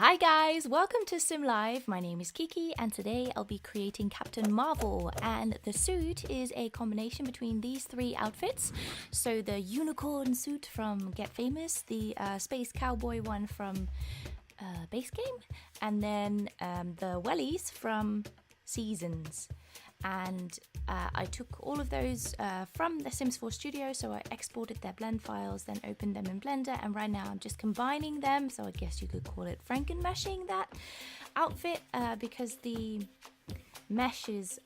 Hi guys, welcome to SimLive. My name is Kiki and today I'll be creating Captain Marvel, and the suit is a combination between these three outfits. So the unicorn suit from Get Famous, the space cowboy one from Base Game, and then the wellies from Seasons. And I took all of those from the Sims 4 Studio, so I exported their blend files, then opened them in Blender, and right now I'm just combining them, so I guess you could call it franken-meshing that outfit, because the meshes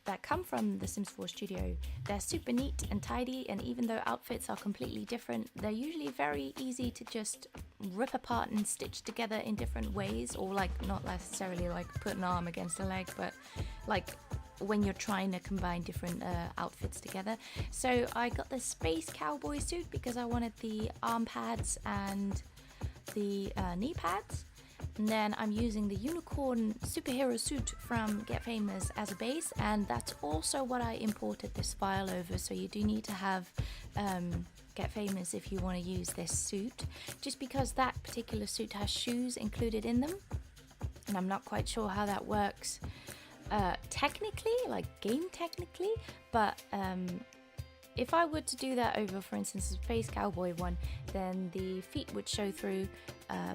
that come from the Sims 4 Studio, they're super neat and tidy, and even though outfits are completely different, they're usually very easy to just rip apart and stitch together in different ways, or like not necessarily like put an arm against a leg, but like when you're trying to combine different outfits together. So I got the space cowboy suit because I wanted the arm pads and the knee pads. And then I'm using the unicorn superhero suit from Get Famous as a base, and that's also what I imported this file over. So you do need to have Get Famous if you want to use this suit, just because that particular suit has shoes included in them, and I'm not quite sure how that works technically, like game technically, but if I were to do that over, for instance, the Space Cowboy one, then the feet would show through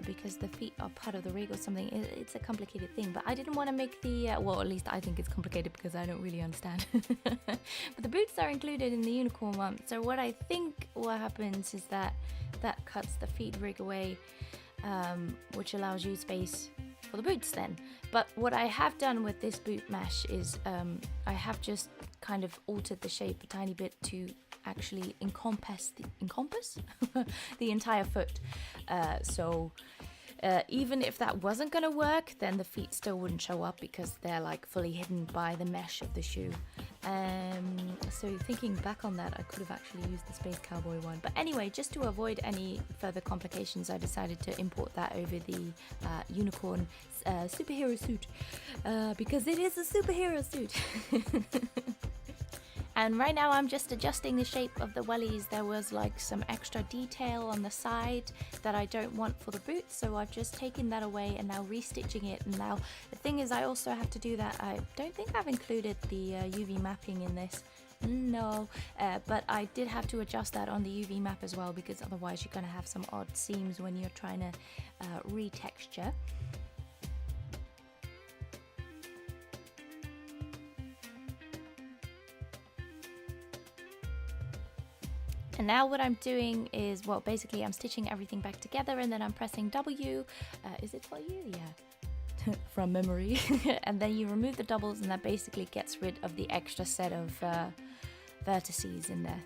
because the feet are part of the rig or something. It's a complicated thing, but I didn't want to make the, well, at least I think it's complicated because I don't really understand. But the boots are included in the unicorn one, so what I think what happens is that cuts the feet rig away, which allows you space for the boots then. But what I have done with this boot mesh is I have just kind of altered the shape a tiny bit to actually encompass the entire foot. So even if that wasn't gonna work, then the feet still wouldn't show up because they're like fully hidden by the mesh of the shoe. So thinking back on that, I could have actually used the Space Cowboy one. But anyway, just to avoid any further complications, I decided to import that over the unicorn superhero suit because it is a superhero suit. And right now I'm just adjusting the shape of the wellies. There was like some extra detail on the side that I don't want for the boots, so I've just taken that away and now restitching it. And now the thing is, I also have to do that. I don't think I've included the UV mapping in this. No, but I did have to adjust that on the UV map as well, because otherwise you're going to have some odd seams when you're trying to retexture. And now what I'm doing is, well, basically I'm stitching everything back together, and then I'm pressing W. Is it for you? Yeah. From memory. And then you remove the doubles, and that basically gets rid of the extra set of vertices in there.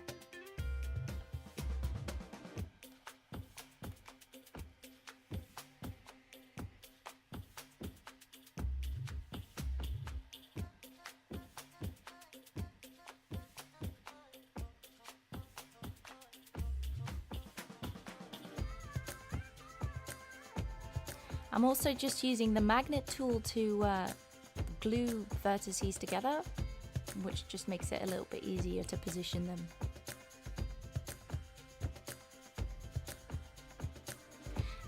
I'm also just using the magnet tool to glue vertices together, which just makes it a little bit easier to position them.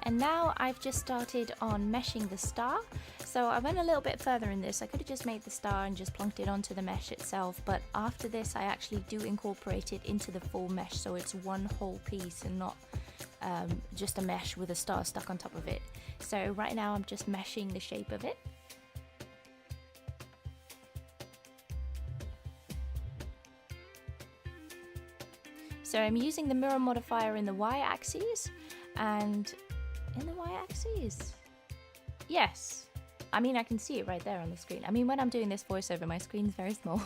And now I've just started on meshing the star. So I went a little bit further in this. I could have just made the star and just plonked it onto the mesh itself, but after this I actually do incorporate it into the full mesh, so it's one whole piece and not just a mesh with a star stuck on top of it. So right now I'm just meshing the shape of it. So I'm using the mirror modifier in the y-axis, and in the y-axis, yes. I mean, I can see it right there on the screen. I mean, when I'm doing this voiceover, my screen's very small.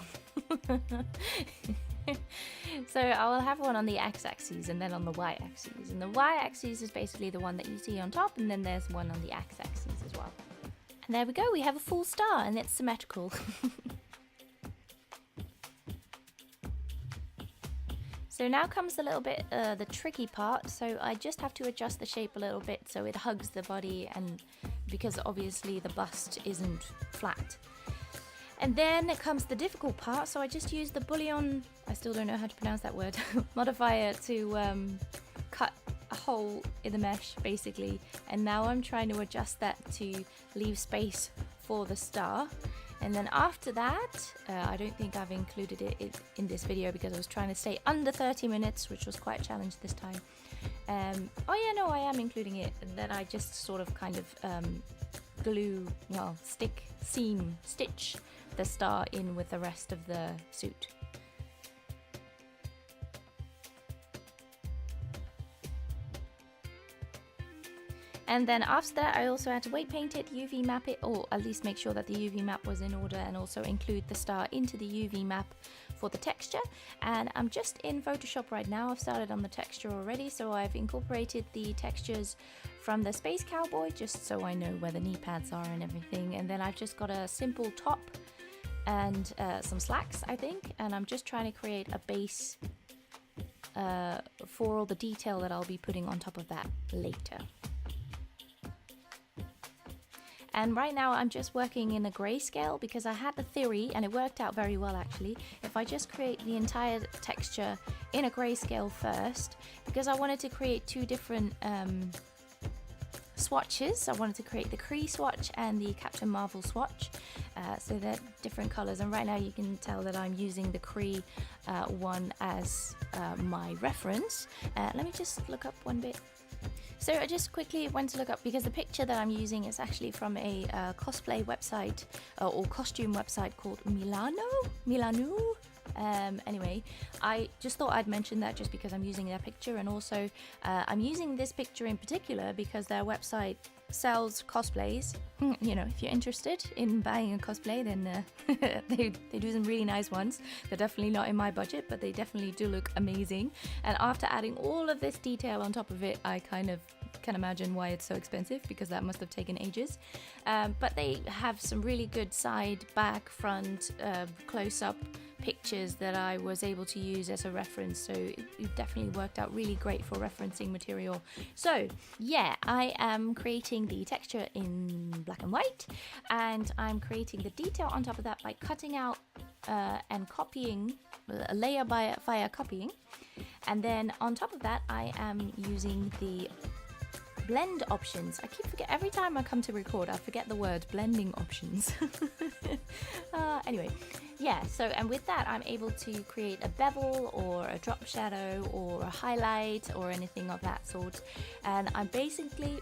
So I will have one on the x-axis and then on the y-axis. And the y-axis is basically the one that you see on top, and then there's one on the x-axis as well. And there we go, we have a full star, and it's symmetrical. So now comes a little bit the tricky part. So I just have to adjust the shape a little bit so it hugs the body, and because obviously the bust isn't flat. And then comes the difficult part, so I just use the bouillon, I still don't know how to pronounce that word, modifier to cut a hole in the mesh basically, and now I'm trying to adjust that to leave space for the star. And then after that, I don't think I've included it in this video because I was trying to stay under 30 minutes, which was quite a challenge this time. Oh yeah, no, I am including it. And then I just sort of kind of stitch the star in with the rest of the suit. And then after that, I also had to weight paint it, UV map it, or at least make sure that the UV map was in order, and also include the star into the UV map for the texture. And I'm just in Photoshop right now. I've started on the texture already, so I've incorporated the textures from the Space Cowboy, just so I know where the knee pads are and everything. And then I've just got a simple top and some slacks, I think, and I'm just trying to create a base for all the detail that I'll be putting on top of that later. And right now I'm just working in a grayscale because I had the theory, and it worked out very well actually, if I just create the entire texture in a grayscale first, because I wanted to create two different swatches. I wanted to create the Kree swatch and the Captain Marvel swatch, so they're different colors. And right now you can tell that I'm using the Kree one as my reference. Let me just look up one bit. So I just quickly went to look up, because the picture that I'm using is actually from a cosplay website or costume website called Milano. Anyway, I just thought I'd mention that just because I'm using their picture, and also I'm using this picture in particular because their website sells cosplays. You know, if you're interested in buying a cosplay, then they do some really nice ones. They're definitely not in my budget, but they definitely do look amazing. And after adding all of this detail on top of it, I kind of can imagine why it's so expensive, because that must have taken ages. But they have some really good side, back, front, close-up pictures that I was able to use as a reference, so it definitely worked out really great for referencing material. So yeah, I am creating the texture in black and white, and I'm creating the detail on top of that by cutting out and copying a layer via copying. And then on top of that, I am using the blend options. I keep forgetting every time I come to record, I forget the word blending options. Anyway, yeah, so and with that I'm able to create a bevel or a drop shadow or a highlight or anything of that sort. And I'm basically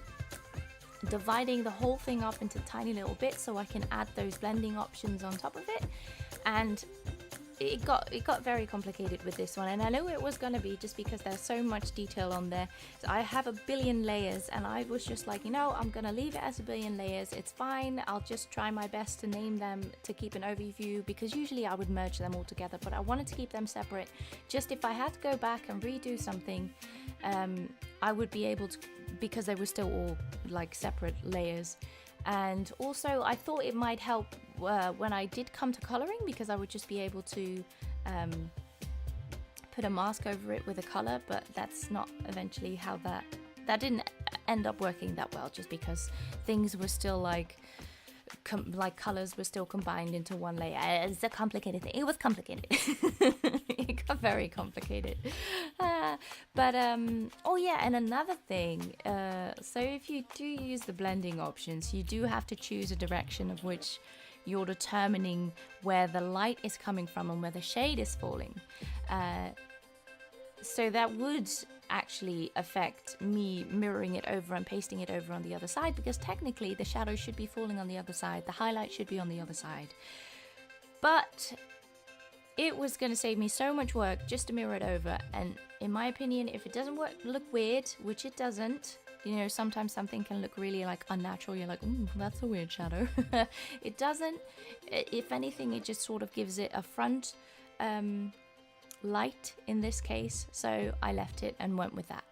dividing the whole thing up into tiny little bits so I can add those blending options on top of it. And it got very complicated with this one, and I know it was gonna be, just because there's so much detail on there. So I have a billion layers, and I was just like, you know, I'm gonna leave it as a billion layers. It's fine. I'll just try my best to name them to keep an overview, because usually I would merge them all together, but I wanted to keep them separate. Just if I had to go back and redo something, I would be able to, because they were still all like separate layers. And also I thought it might help when I did come to coloring, because I would just be able to put a mask over it with a color, but that's not eventually how that didn't end up working that well, just because things were still like colors were still combined into one layer. It's a complicated thing. It was complicated. It got very complicated. Oh yeah, and another thing, so if you do use the blending options, you do have to choose a direction of which you're determining where the light is coming from and where the shade is falling. So that would actually affect me mirroring it over and pasting it over on the other side, because technically the shadow should be falling on the other side, the highlight should be on the other side. But it was going to save me so much work just to mirror it over, and in my opinion, if it doesn't look weird, which it doesn't, you know, sometimes something can look really like unnatural. You're like, ooh, that's a weird shadow. It doesn't. If anything, it just sort of gives it a front light in this case, so I left it and went with that.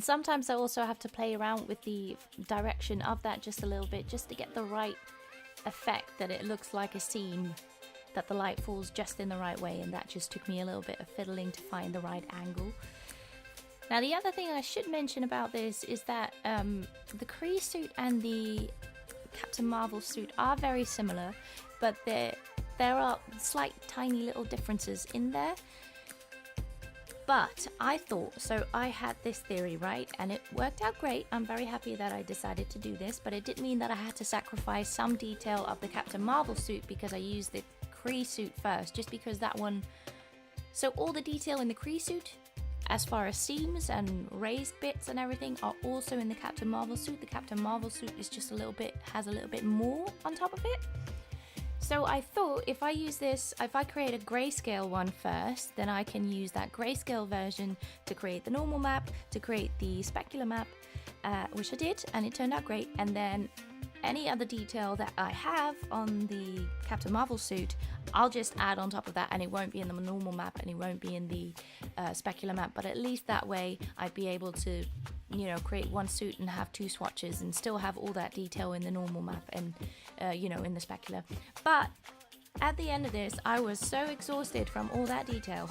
And sometimes I also have to play around with the direction of that just a little bit, just to get the right effect, that it looks like a scene, that the light falls just in the right way, and that just took me a little bit of fiddling to find the right angle. Now the other thing I should mention about this is that the Kree suit and the Captain Marvel suit are very similar, but there are slight tiny little differences in there. But I thought, so I had this theory, right? And it worked out great. I'm very happy that I decided to do this, but it did mean that I had to sacrifice some detail of the Captain Marvel suit because I used the Kree suit first, just because that one... So all the detail in the Kree suit, as far as seams and raised bits and everything, are also in the Captain Marvel suit. The Captain Marvel suit is just has a little bit more on top of it. So I thought if I use this, if I create a grayscale one first, then I can use that grayscale version to create the normal map, to create the specular map, which I did, and it turned out great. And then any other detail that I have on the Captain Marvel suit, I'll just add on top of that, and it won't be in the normal map and it won't be in the specular map. But at least that way I'd be able to, you know, create one suit and have two swatches and still have all that detail in the normal map and you know, in the specular. But at the end of this, I was so exhausted from all that detail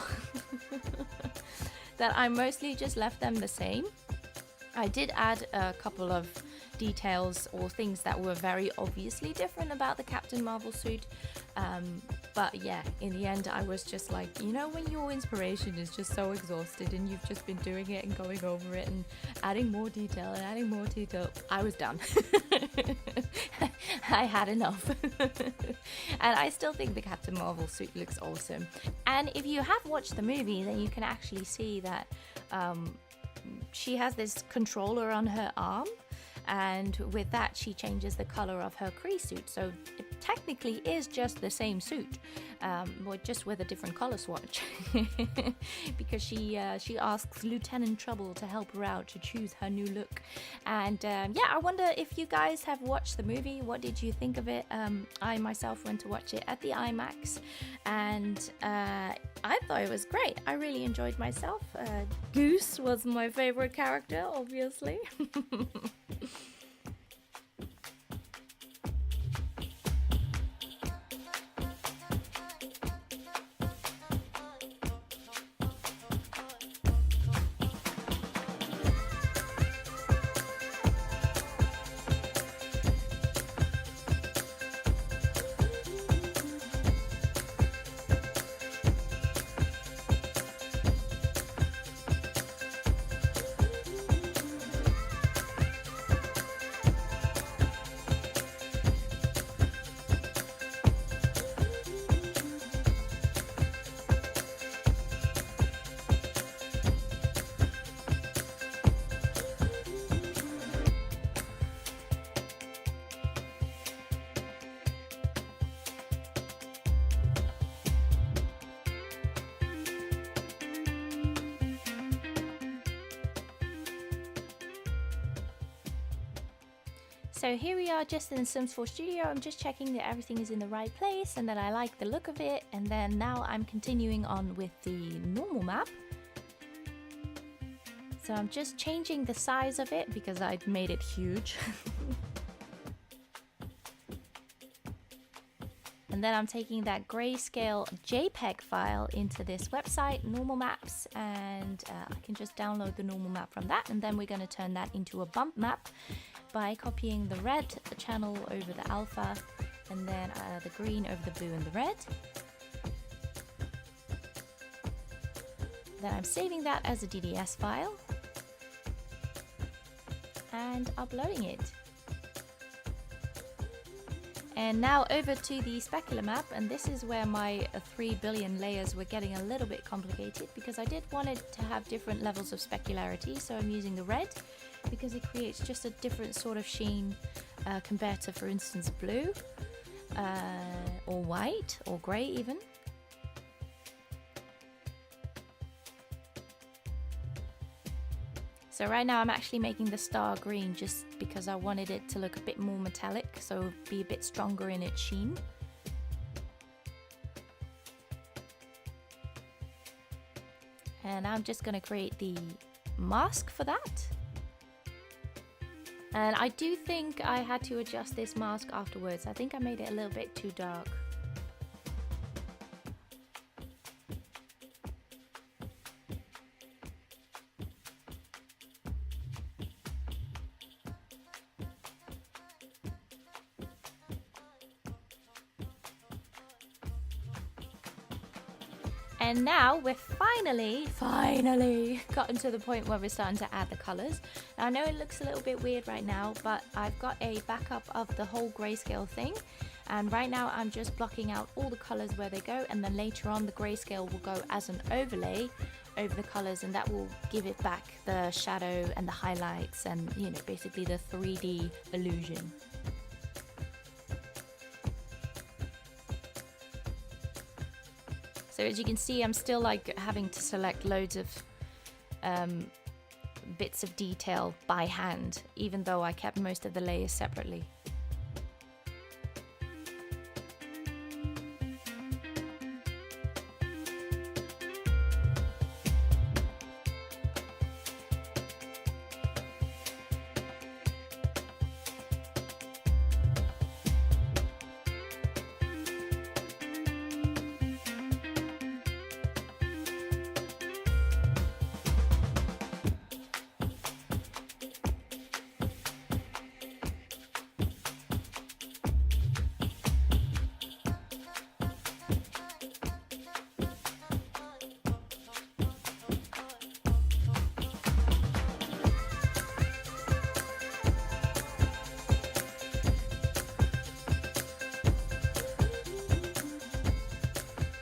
that I mostly just left them the same. I did add a couple of details or things that were very obviously different about the Captain Marvel suit, but yeah, in the end I was just like, you know, when your inspiration is just so exhausted and you've just been doing it and going over it and adding more detail and adding more detail, I was done. I had enough. And I still think the Captain Marvel suit looks awesome. And if you have watched the movie, then you can actually see that she has this controller on her arm, and with that she changes the color of her Kree suit. So it technically is just the same suit, but just with a different color swatch. Because she asks Lieutenant Trouble to help her out to choose her new look. And yeah, I wonder if you guys have watched the movie. What did you think of it? I myself went to watch it at the IMAX, and I thought it was great. I really enjoyed myself. Goose was my favorite character, obviously. So here we are just in Sims 4 Studio. I'm just checking that everything is in the right place and that I like the look of it. And then now I'm continuing on with the normal map. So I'm just changing the size of it because I'd made it huge. And then I'm taking that grayscale JPEG file into this website, normal maps, and I can just download the normal map from that. And then we're going to turn that into a bump map by copying the red channel over the alpha, and then the green over the blue and the red. Then I'm saving that as a DDS file and uploading it. And now over to the specular map, and this is where my 3 billion layers were getting a little bit complicated because I did want it to have different levels of specularity. So I'm using the red because it creates just a different sort of sheen compared to, for instance, blue or white or grey even. So right now I'm actually making the star green just because I wanted it to look a bit more metallic, so be a bit stronger in its sheen. And I'm just going to create the mask for that. And I do think I had to adjust this mask afterwards. I think I made it a little bit too dark. And now we're finally gotten to the point where we're starting to add the colors. Now, I know it looks a little bit weird right now, but I've got a backup of the whole grayscale thing. And right now I'm just blocking out all the colors where they go, and then later on the grayscale will go as an overlay over the colors, and that will give it back the shadow and the highlights and, you know, basically the 3D illusion. So as you can see, I'm still like having to select loads of bits of detail by hand, even though I kept most of the layers separately.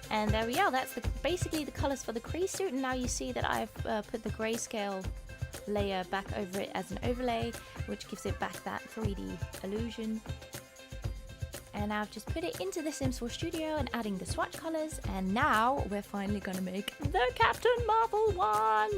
And there we are, that's basically the colors for the Kree suit. And now you see that I've put the grayscale layer back over it as an overlay, which gives it back that 3D illusion. And I've just put it into the Sims 4 Studio and adding the swatch colors. And now we're finally gonna make the Captain Marvel one.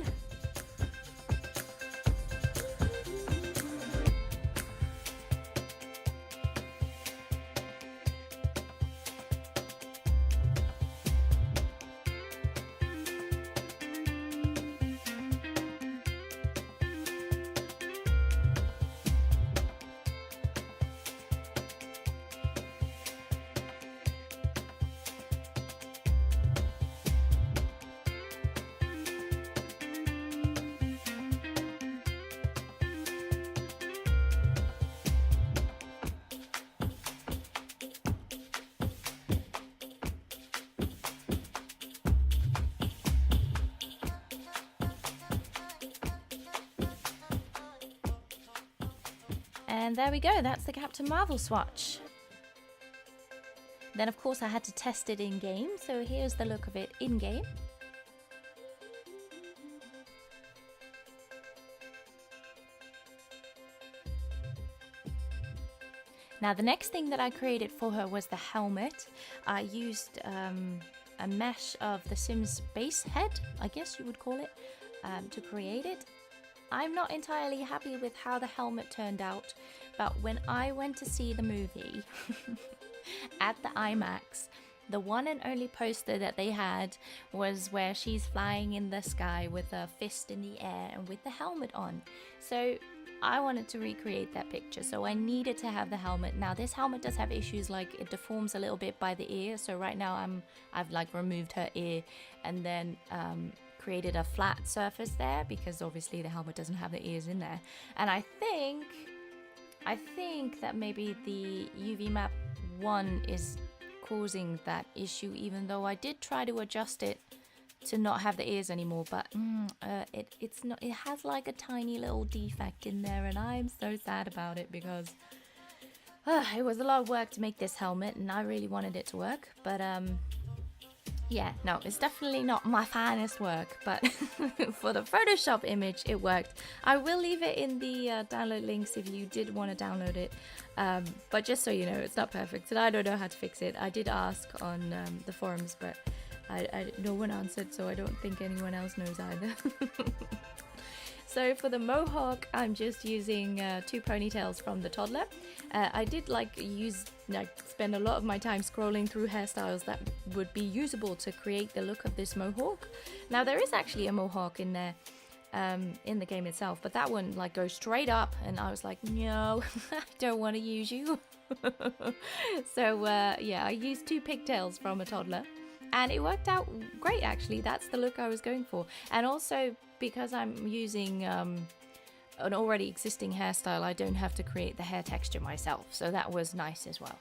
And there we go, that's the Captain Marvel swatch. Then of course I had to test it in game, so here's the look of it in game. Now the next thing that I created for her was the helmet. I used a mesh of the Sims base head, I guess you would call it, to create it. I'm not entirely happy with how the helmet turned out, but when I went to see the movie at the IMAX, the one and only poster that they had was where she's flying in the sky with a fist in the air and with the helmet on. So I wanted to recreate that picture, so I needed to have the helmet. Now this helmet does have issues, like it deforms a little bit by the ear, so right now I've like removed her ear and then created a flat surface there, because obviously the helmet doesn't have the ears in there. And I think that maybe the UV map 1 is causing that issue, even though I did try to adjust it to not have the ears anymore, but it's not. It has like a tiny little defect in there, and I'm so sad about it, because it was a lot of work to make this helmet and I really wanted it to work. But yeah, no, it's definitely not my finest work, but for the Photoshop image, it worked. I will leave it in the download links if you did want to download it. But just so you know, it's not perfect, and I don't know how to fix it. I did ask on the forums, but no one answered, so I don't think anyone else knows either. So for the mohawk, I'm just using 2 ponytails from the toddler. I did spend a lot of my time scrolling through hairstyles that would be usable to create the look of this mohawk. Now there is actually a mohawk in there, in the game itself, but that one like goes straight up, and I was like, no, I don't want to use you. So yeah, I used 2 pigtails from a toddler, and it worked out great actually. That's the look I was going for. And also because I'm using an already existing hairstyle, I don't have to create the hair texture myself, so that was nice as well.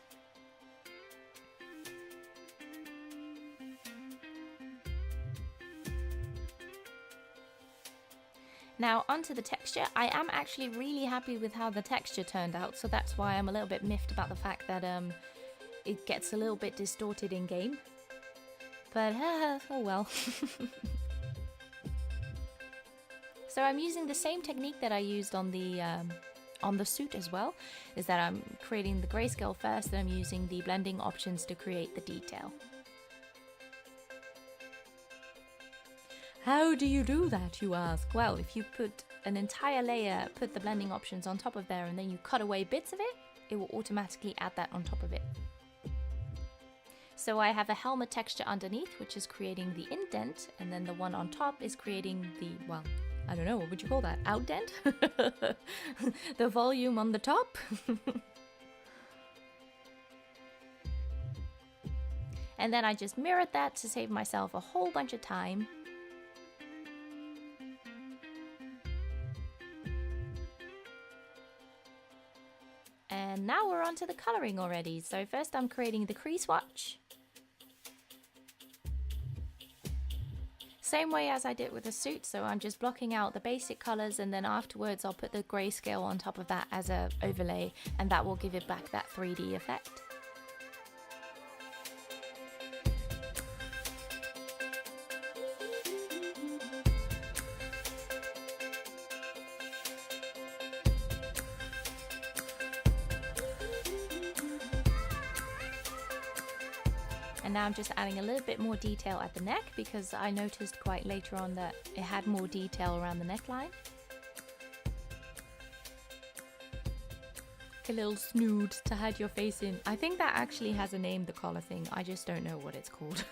Now onto the texture. I am actually really happy with how the texture turned out, so that's why I'm a little bit miffed about the fact that it gets a little bit distorted in game. But oh well. So I'm using the same technique that I used on the suit as well, is that I'm creating the grayscale first, and I'm using the blending options to create the detail. How do you do that, you ask? Well, if you put an entire layer, put the blending options on top of there, and then you cut away bits of it, it will automatically add that on top of it. So I have a helmet texture underneath, which is creating the indent, and then the one on top is creating the, well, I don't know, what would you call that? Outdent? The volume on the top? And then I just mirrored that to save myself a whole bunch of time. And now we're on to the coloring already. So first I'm creating the crease swatch. Same way as I did with the suit, so I'm just blocking out the basic colors, and then afterwards I'll put the grayscale on top of that as a overlay, and that will give it back that 3D effect. And now I'm just adding a little bit more detail at the neck, because I noticed quite later on that it had more detail around the neckline. Like a little snood to hide your face in. I think that actually has a name, the collar thing. I just don't know what it's called.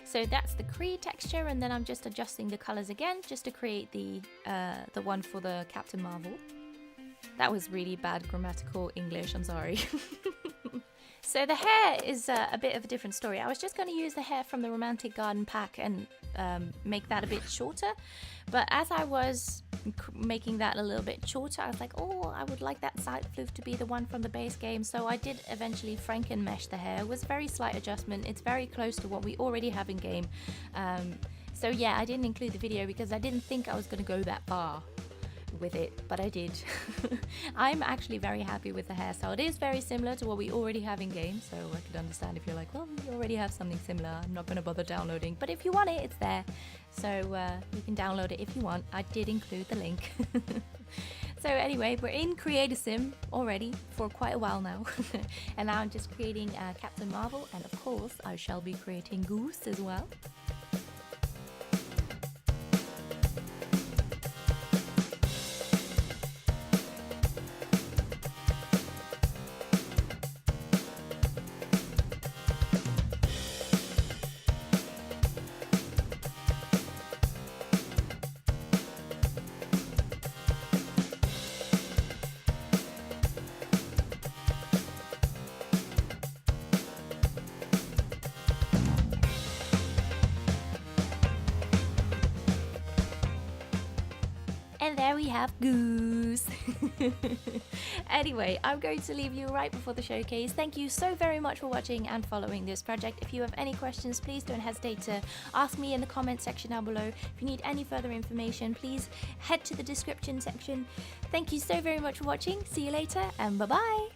So that's the Kree texture, and then I'm just adjusting the colors again just to create the one for the Captain Marvel. That was really bad grammatical English, I'm sorry. So the hair is a bit of a different story. I was just going to use the hair from the Romantic Garden pack and make that a bit shorter, but as I was making that a little bit shorter, I was like, oh, I would like that side floof to be the one from the base game, so I did eventually Franken mesh the hair. It was a very slight adjustment. It's very close to what we already have in game. So yeah, I didn't include the video because I didn't think I was going to go that far with it, but I did. I'm actually very happy with the hairstyle. It is very similar to what we already have in game, so I could understand if you're like, well, you already have something similar, I'm not going to bother downloading, but if you want it, it's there, so you can download it if you want. I did include the link. So anyway, we're in KikiSim already for quite a while now. And now I'm just creating Captain Marvel, and of course I shall be creating Goose as well. And there we have Goose. Anyway, I'm going to leave you right before the showcase. Thank you so very much for watching and following this project. If you have any questions, please don't hesitate to ask me in the comment section down below. If you need any further information, please head to the description section. Thank you so very much for watching. See you later, and bye-bye.